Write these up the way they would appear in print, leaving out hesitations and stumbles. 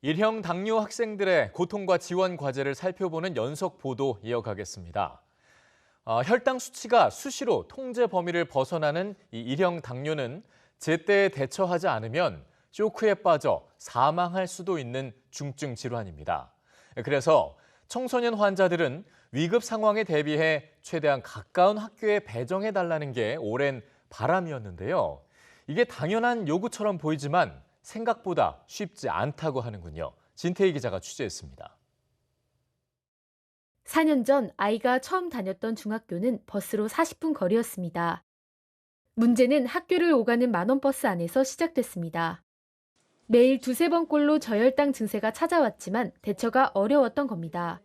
일형 당뇨 학생들의 고통과 지원 과제를 살펴보는 연속 보도 이어가겠습니다. 혈당 수치가 수시로 통제 범위를 벗어나는 이 일형 당뇨는 제때 대처하지 않으면 쇼크에 빠져 사망할 수도 있는 중증 질환입니다. 그래서 청소년 환자들은 위급 상황에 대비해 최대한 가까운 학교에 배정해달라는 게 오랜 바람이었는데요. 이게 당연한 요구처럼 보이지만 생각보다 쉽지 않다고 하는군요. 진태희 기자가 취재했습니다. 4년 전 아이가 처음 다녔던 중학교는 버스로 40분 거리였습니다. 문제는 학교를 오가는 만원버스 안에서 시작됐습니다. 매일 두세 번꼴로 저혈당 증세가 찾아왔지만 대처가 어려웠던 겁니다.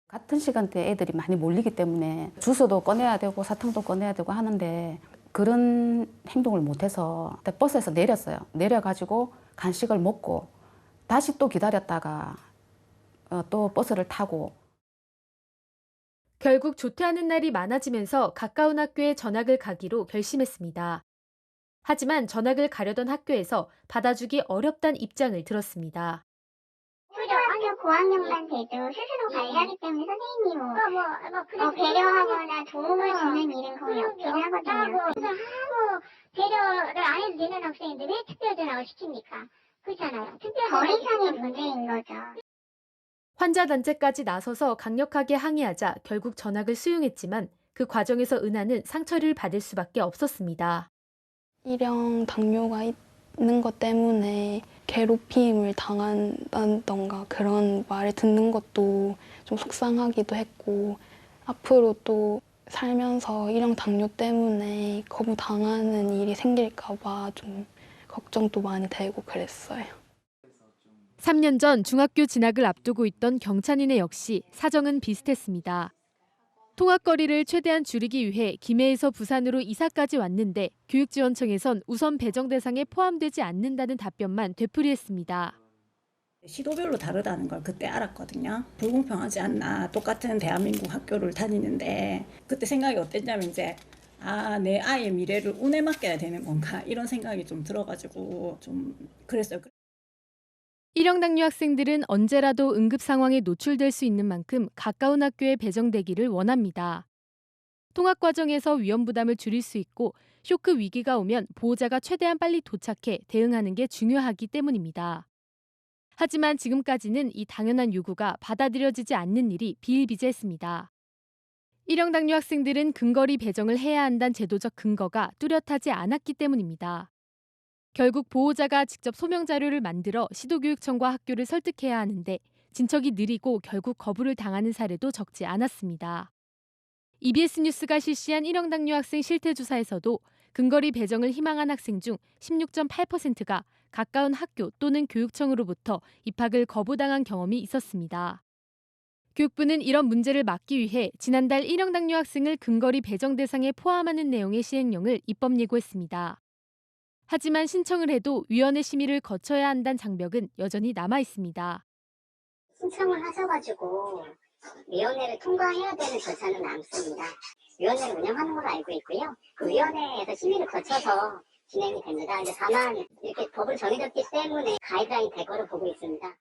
같은 시간대에 애들이 많이 몰리기 때문에 주소도 꺼내야 되고 사탕도 꺼내야 되고 하는데 그런 행동을 못해서 버스에서 내렸어요. 내려가지고 간식을 먹고 다시 또 기다렸다가 또 버스를 타고. 결국 조퇴하는 날이 많아지면서 가까운 학교에 전학을 가기로 결심했습니다. 하지만 전학을 가려던 학교에서 받아주기 어렵다는 입장을 들었습니다. 초등학교 고학년만 돼도 스스로 관리하기 때문에 선생님이 배려하거나 도움을 주는 일은 거의 없긴 하거든요. 그래서 배려를 안 해도 되는 학생인데 왜 특별 전학을 시킵니까? 그렇잖아요. 특별 더 이상의 문제인 거죠. 환자 단체까지 나서서 강력하게 항의하자 결국 전학을 수용했지만 그 과정에서 은하는 상처를 받을 수밖에 없었습니다. 일형 당뇨가 있는 것 때문에 괴롭힘을 당한다던가 그런 말을 듣는 것도 좀 속상하기도 했고, 앞으로 또 살면서 일형 당뇨 때문에 거부당하는 일이 생길까 봐 좀 걱정도 많이 되고 그랬어요. 3년 전 중학교 진학을 앞두고 있던 경찬이네 역시 사정은 비슷했습니다. 통학거리를 최대한 줄이기 위해 김해에서 부산으로 이사까지 왔는데 교육지원청에선 우선 배정 대상에 포함되지 않는다는 답변만 되풀이했습니다. 시도별로 다르다는 걸 그때 알았거든요. 불공평하지 않나, 똑같은 대한민국 학교를 다니는데 그때 생각이 어땠냐면 이제 내 아이의 미래를 운에 맡겨야 되는 건가 이런 생각이 좀 들어가지고 좀 그랬어요. 일형 당뇨 학생들은 언제라도 응급 상황에 노출될 수 있는 만큼 가까운 학교에 배정되기를 원합니다. 통학 과정에서 위험 부담을 줄일 수 있고 쇼크 위기가 오면 보호자가 최대한 빨리 도착해 대응하는 게 중요하기 때문입니다. 하지만 지금까지는 이 당연한 요구가 받아들여지지 않는 일이 비일비재했습니다. 일형 당뇨 학생들은 근거리 배정을 해야 한다는 제도적 근거가 뚜렷하지 않았기 때문입니다. 결국 보호자가 직접 소명 자료를 만들어 시도교육청과 학교를 설득해야 하는데 진척이 느리고 결국 거부를 당하는 사례도 적지 않았습니다. EBS 뉴스가 실시한 일형 당뇨 학생 실태조사에서도 근거리 배정을 희망한 학생 중 16.8%가 가까운 학교 또는 교육청으로부터 입학을 거부당한 경험이 있었습니다. 교육부는 이런 문제를 막기 위해 지난달 일형 당뇨 학생을 근거리 배정 대상에 포함하는 내용의 시행령을 입법 예고했습니다. 하지만 신청을 해도 위원회 심의를 거쳐야 한다는 장벽은 여전히 남아 있습니다. 신청을 하셔가지고 위원회를 통과해야 되는 절차는 남습니다. 위원회를 운영하는 걸로 알고 있고요. 그 위원회에서 심의를 거쳐서 진행이 됩니다. 이제 다만 이렇게 법을 정해졌기 때문에 가이드라인이 될 거로 보고 있습니다.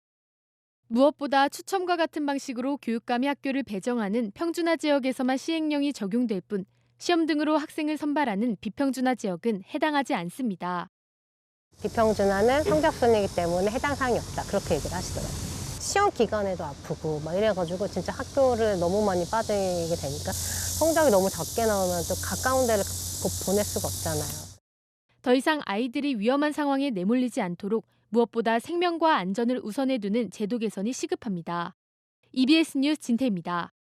무엇보다 추첨과 같은 방식으로 교육감이 학교를 배정하는 평준화 지역에서만 시행령이 적용될 뿐 시험 등으로 학생을 선발하는 비평준화 지역은 해당하지 않습니다. 비평준화는 성적순이기 때문에 해당 사항이 없다. 그렇게 얘기를 하시더라고요. 시험 기간에도 아프고 막 이래가지고 진짜 학교를 너무 많이 빠지게 되니까 성적이 너무 적게 나오면 또 가까운 데를 보낼 수가 없잖아요. 더 이상 아이들이 위험한 상황에 내몰리지 않도록 무엇보다 생명과 안전을 우선해 두는 제도 개선이 시급합니다. EBS 뉴스 진태입니다.